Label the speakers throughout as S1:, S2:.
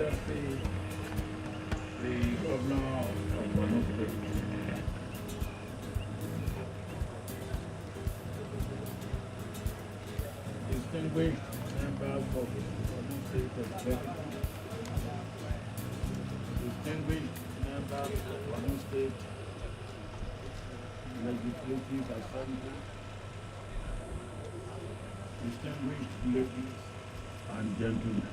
S1: Excellency, the Governor of Borno State, distinguished members of Borno State Executive, distinguished members of Borno State Legislative Assembly, distinguished ladies and gentlemen.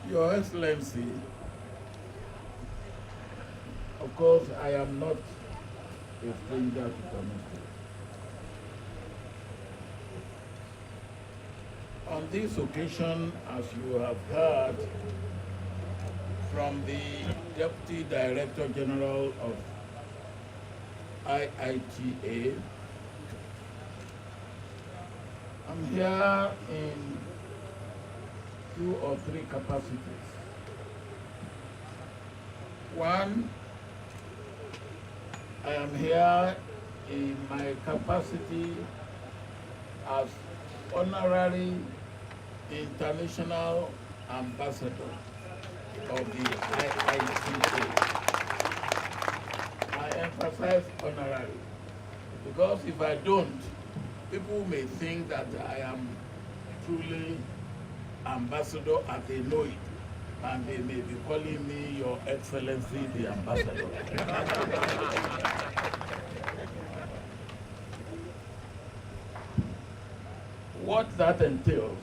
S1: Your Excellency, of course, I am not a stranger to Borno State. On this occasion, as you have heard from the Deputy Director General of IITA, I'm here in 2 or 3 capacities. One, I am here in my capacity as Honorary International Ambassador of the IITA. I emphasize honorary because if I don't, people may think that I am truly ambassador as they know it, and they may be calling me Your Excellency the Ambassador. What that entails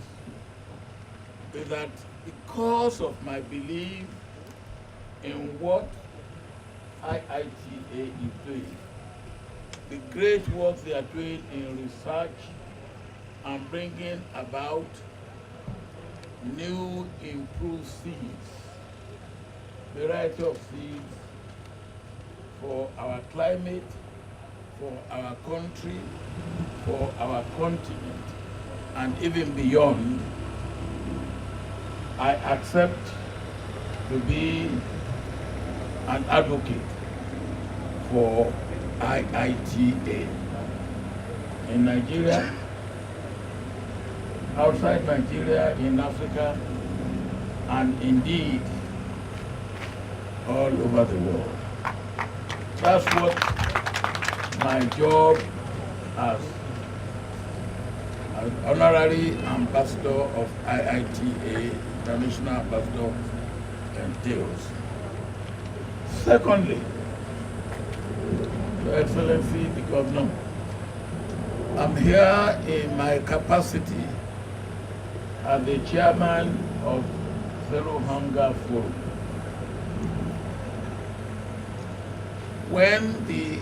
S1: is that because of my belief in what IITA is doing, the great work they are doing in research and bringing about new improved seeds, variety of seeds for our climate, for our country, for our continent, and even beyond, I accept to be an advocate for IITA in Nigeria, outside Nigeria, in Africa, and indeed all over the world. That's what my job as an honorary ambassador of IITA, international ambassador, entails. Secondly, Your Excellency the Governor, I'm here in my capacity as the chairman of Zero Hunger Forum. When the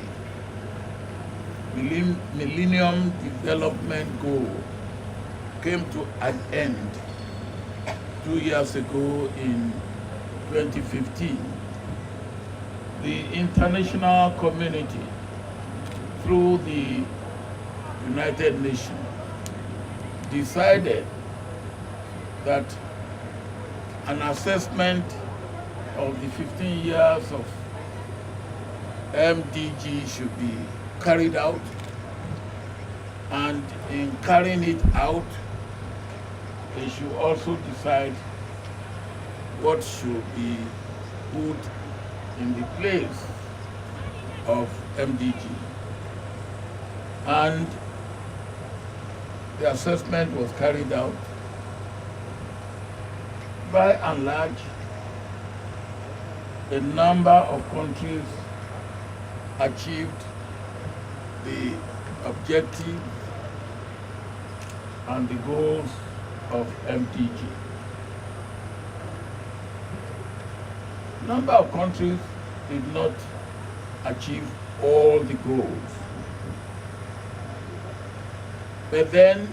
S1: Millennium Development Goal came to an end 2 years ago in 2015, the international community, through the United Nations, decided that an assessment of the 15 years of MDG should be carried out, and in carrying it out, they should also decide what should be put in the place of MDG. And the assessment was carried out. By and large, a number of countries achieved the objective and the goals of MDG. Number of countries did not achieve all the goals. But then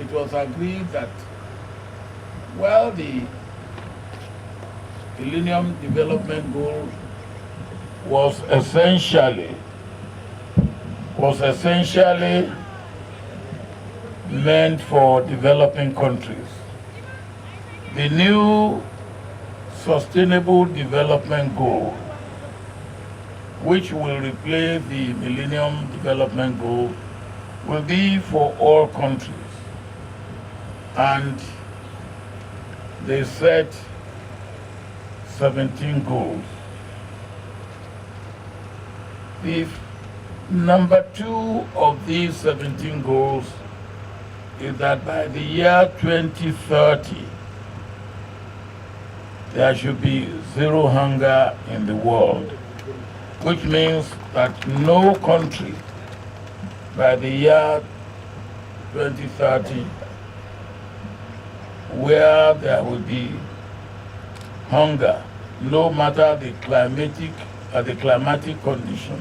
S1: it was agreed that while the Millennium Development Goal was essentially meant for developing countries, the new Sustainable Development Goal, which will replace the Millennium Development Goal, will be for all countries. And they set 17 goals. The number 2 of these 17 goals is that by the year 2030, there should be zero hunger in the world, which means that no country by the year 2030 where there will be hunger, no matter the climatic condition.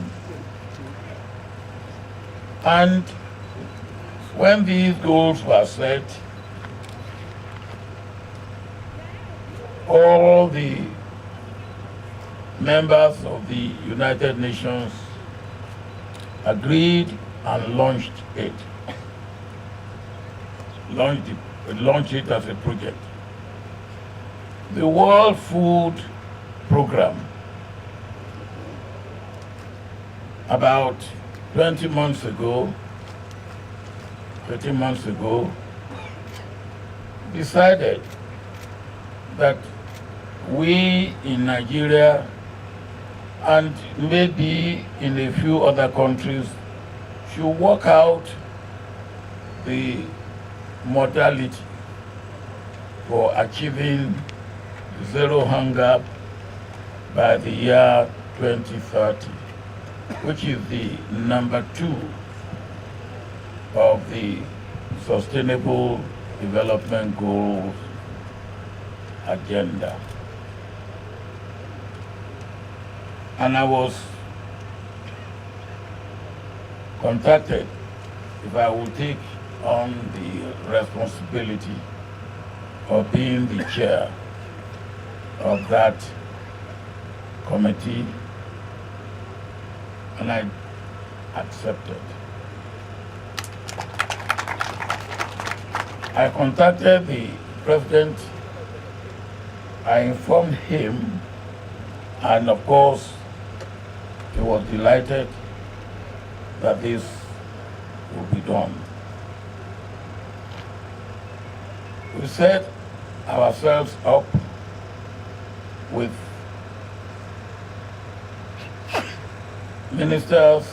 S1: And when these goals were set, all the members of the United Nations agreed and launched it. Launched it as a project. The World Food Program, about 20 months ago, 13 months ago, decided that we in Nigeria and maybe in a few other countries should work out the modality for achieving zero hunger by the year 2030, which is the number 2 of the Sustainable Development Goals agenda. And I was contacted if I would take on the responsibility of being the chair of that committee, and I accepted. I contacted the president, I informed him, and of course, he was delighted that this will be done. We set ourselves up with ministers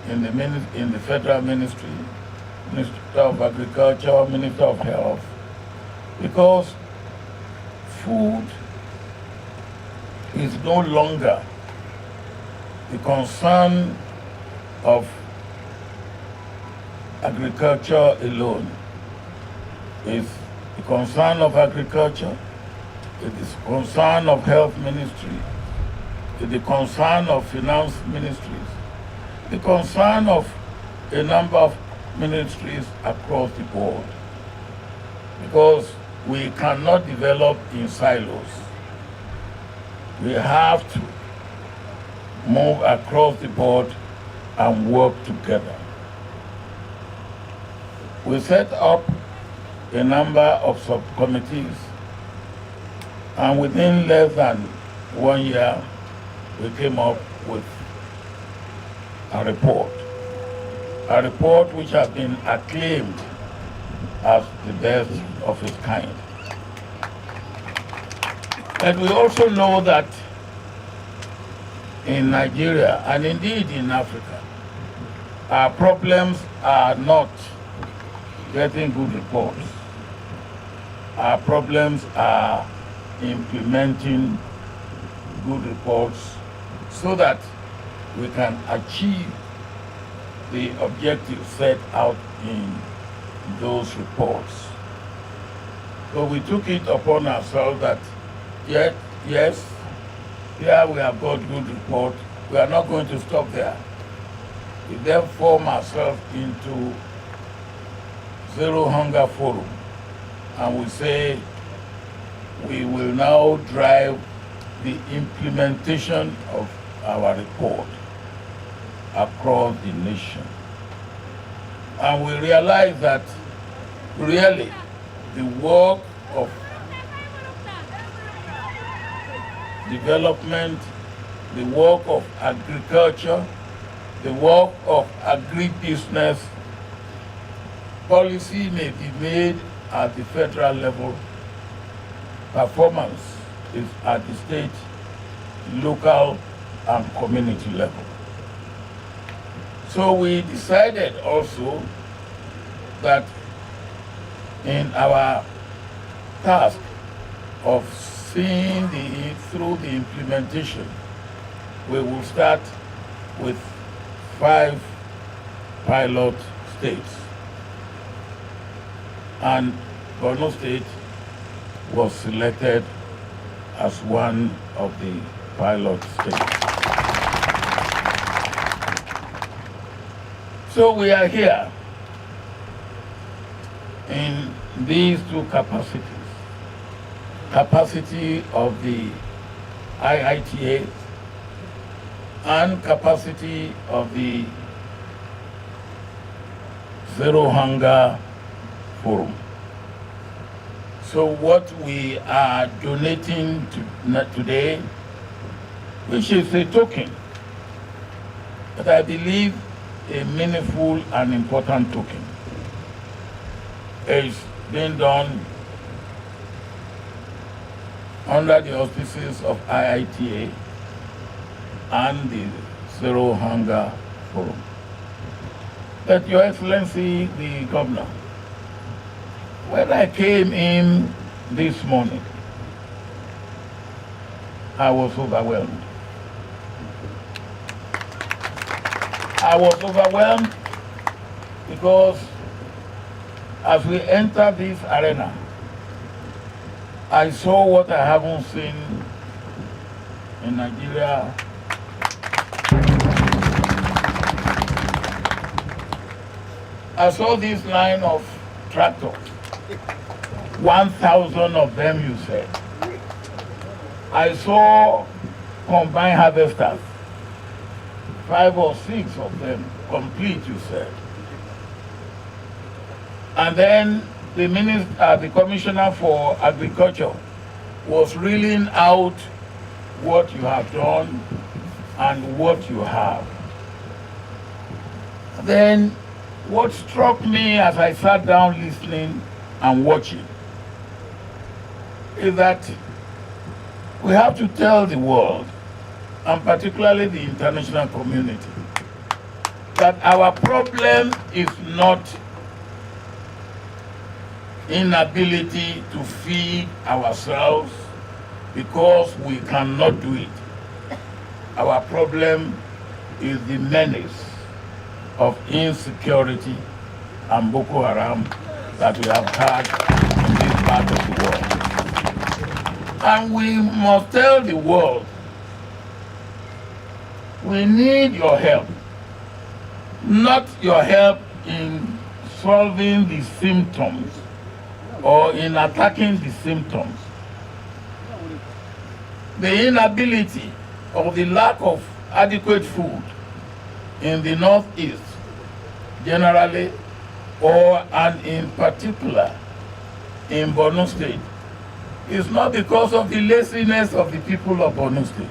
S1: in the federal ministry, Minister of Agriculture, Minister of Health, because food is no longer the concern of agriculture alone. It's the concern of agriculture, it is concern of health ministry, it is the concern of finance ministries, the concern of a number of ministries across the board, because we cannot develop in silos. We have to move across the board and work together. We set up a number of subcommittees, and within less than 1 year, we came up with a report which has been acclaimed as the best of its kind. And we also know that in Nigeria, and indeed in Africa, our problems are not getting good reports. Our problems are implementing good reports so that we can achieve the objectives set out in those reports. So we took it upon ourselves that yes, here we have got good report. We are not going to stop there. We then form ourselves into Zero Hunger Forum, and we say we will now drive the implementation of our report across the nation. And we realize that really the work of development, the work of agriculture, the work of agribusiness, policy may be made at the federal level, performance is at the state, local, and community level. So we decided also that in our task of seeing through the implementation, we will start with 5 pilot states. And Borno State was selected as one of the pilot states. So we are here in these 2 capacities. Capacity of the IITA and capacity of the Zero Hunger Forum. So what we are donating today, which is a token, but I believe a meaningful and important token, is being done under the auspices of IITA and the Zero Hunger Forum. But Your Excellency, the Governor, when I came in this morning, I was overwhelmed. I was overwhelmed because as we enter this arena, I saw what I haven't seen in Nigeria. I saw this line of tractors, 1,000 of them, you said. I saw combine harvesters, 5 or 6 of them complete, you said. And then the Commissioner for Agriculture was reeling out what you have done and what you have. Then what struck me as I sat down listening and watching is that we have to tell the world, and particularly the international community, that our problem is not inability to feed ourselves because we cannot do it. Our problem is the menace of insecurity and Boko Haram that we have had in this part of the world. And we must tell the world, we need your help, not your help in solving the symptoms or in attacking the symptoms. The inability or the lack of adequate food in the Northeast generally, and in particular in Borno State, is not because of the laziness of the people of Borno State.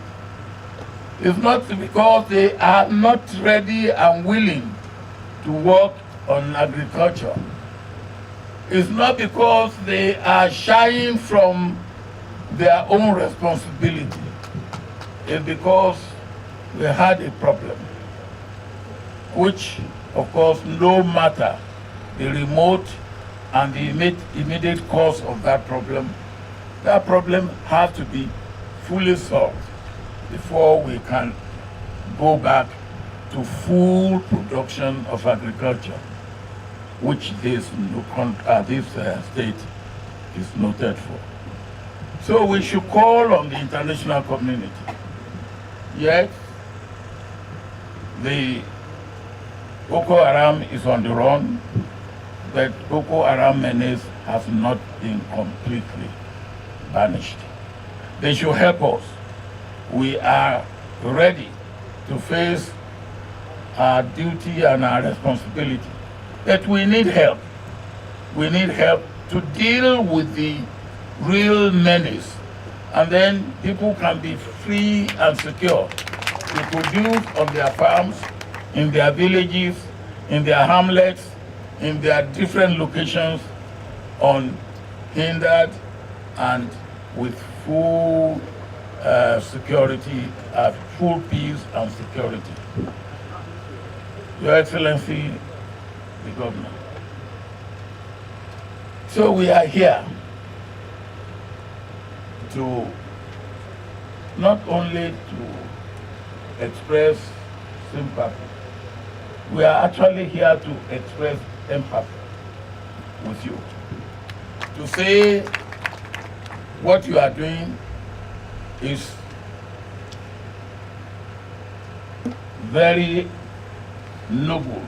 S1: It's not because they are not ready and willing to work on agriculture. It's not because they are shying from their own responsibility. It's because we had a problem, which, of course, no matter the remote and the immediate cause of that problem has to be fully solved before we can go back to full production of agriculture, which this state is noted for. So we should call on the international community. Yet, the Boko Haram is on the run, but Boko Haram menace has not been completely banished. They should help us. We are ready to face our duty and our responsibility. But we need help. We need help to deal with the real menace. And then people can be free and secure to produce on their farms, in their villages, in their hamlets, in their different locations, unhindered and with full security, full peace and security. Your Excellency, the Governor. So we are here to not only to express sympathy, we are actually here to express empathy with you. To say what you are doing is very noble,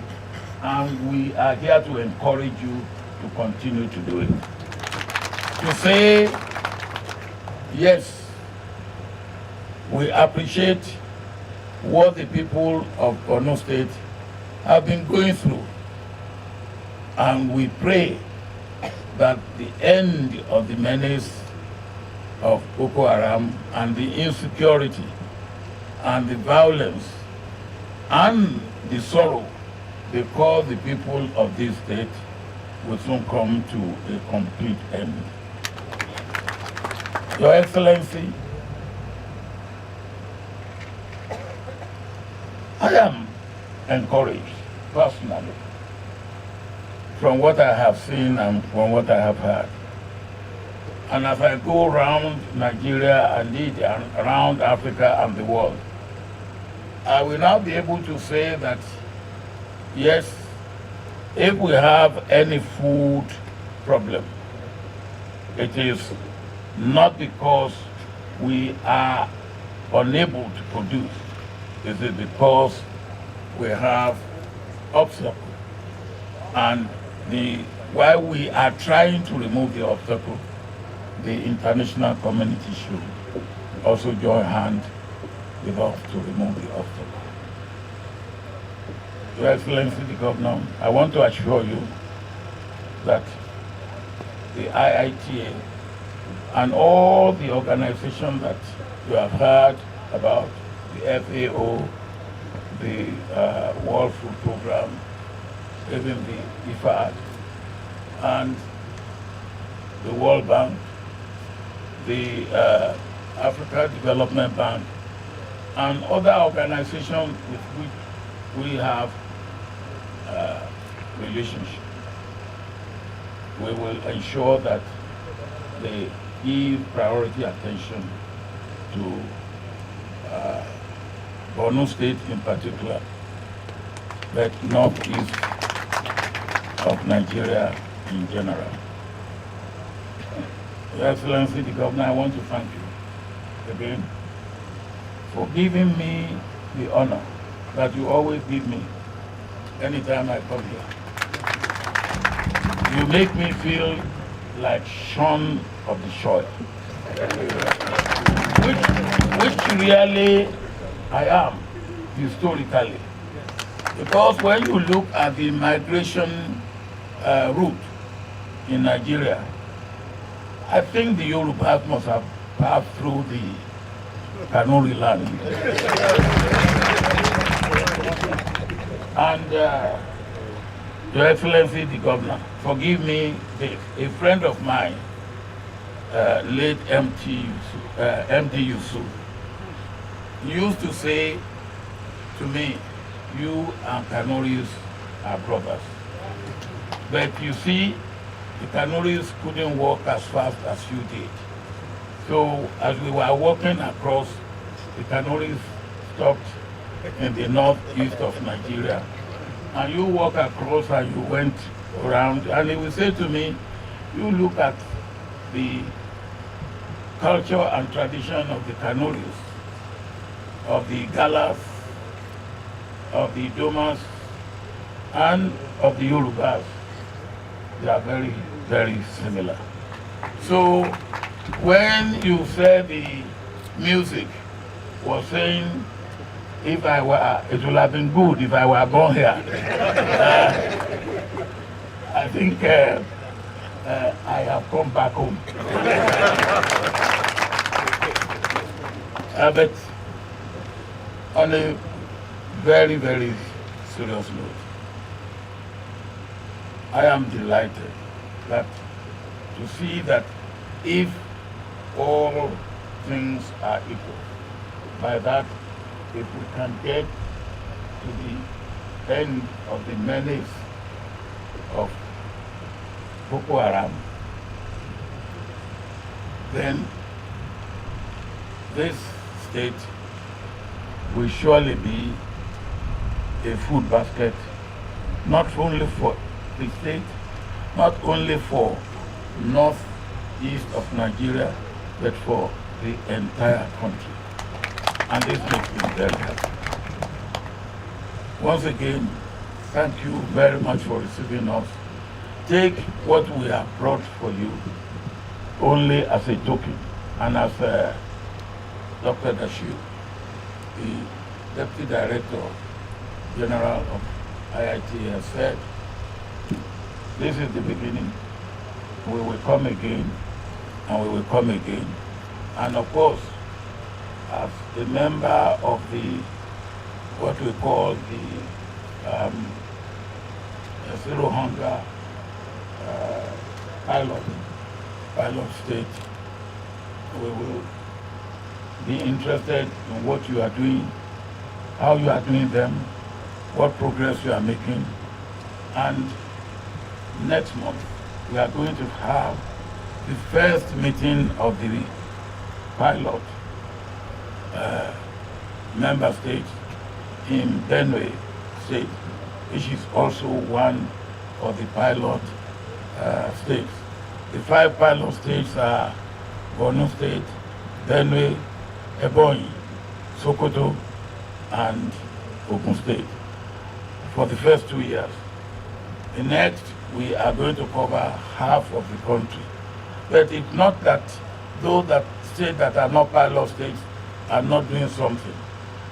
S1: and we are here to encourage you to continue to do it. To say, yes, we appreciate what the people of Borno State have been going through, and we pray that the end of the menace of Boko Haram and the insecurity and the violence and the sorrow they cause the people of this state will soon come to a complete end. Your Excellency, I am encouraged personally from what I have seen and from what I have heard. And as I go around Nigeria and indeed around Africa and the world, I will now be able to say that, yes, if we have any food problem, it is not because we are unable to produce. It is because we have obstacles. And while we are trying to remove the obstacle, the international community should also join hands with us to remove the obstacle. Your Excellency the Governor, I want to assure you that the IITA and all the organizations that you have heard about, the FAO, the World Food Program, even the IFAD, and the World Bank, the Africa Development Bank, and other organizations with which we have relationship. We will ensure that they give priority attention to Borno State in particular, but northeast of Nigeria in general. Your Excellency the Governor, I want to thank you again for giving me the honor that you always give me anytime I come here. You make me feel like son of the soil, which really I am historically. Because when you look at the migration route in Nigeria, I think the Yorubas must have passed through the Kanuri land. And Your Excellency the Governor, forgive me this. A friend of mine, late MD Yusuf, used to say to me, you and Kanuris are brothers. But you see, the Kanuris couldn't walk as fast as you did. So as we were walking across, the Kanuris stopped in the northeast of Nigeria. And you walk across and you went around, and he would say to me, you look at the culture and tradition of the Kanuris, of the Galas, of the Domas, and of the Yorubas. They are very, very similar. So when you said the music was saying, if I were, it would have been good if I were born here. I think I have come back home. But on a very, very serious note, I am delighted that to see that if all things are equal. By that, if we can get to the end of the menace of Boko Haram, then this state will surely be a food basket, not only for the state, not only for northeast of Nigeria, but for the entire country. And this makes me very happy. Once again, thank you very much for receiving us. Take what we have brought for you only as a token, and as Dr. Dashir, the Deputy Director General of IITA, has said, this is the beginning. We will come again, and we will come again. And of course, as a member of the, what we call the Zero Hunger pilot state, we will be interested in what you are doing, how you are doing them, what progress you are making. And next month, we are going to have the first meeting of the pilot member state in Benue State, which is also one of the pilot states. The 5 pilot states are Borno State, Benue, Ebonyi, Sokoto, and Ogun State for the first 2 years. The next, we are going to cover half of the country. But it's not that those that states that are not pilot states are not doing something.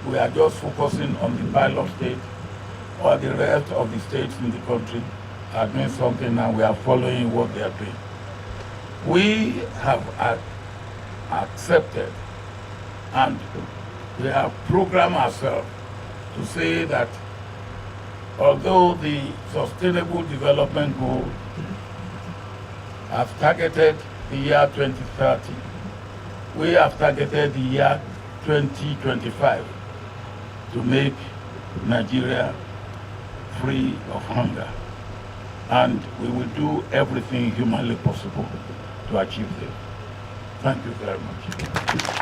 S1: We are just focusing on the pilot state, or the rest of the states in the country are doing something, and we are following what they are doing. We have accepted, and we have programmed ourselves to say that although the Sustainable Development Goal has targeted the year 2030, we have targeted the year 2025 to make Nigeria free of hunger. And we will do everything humanly possible to achieve this. Thank you very much.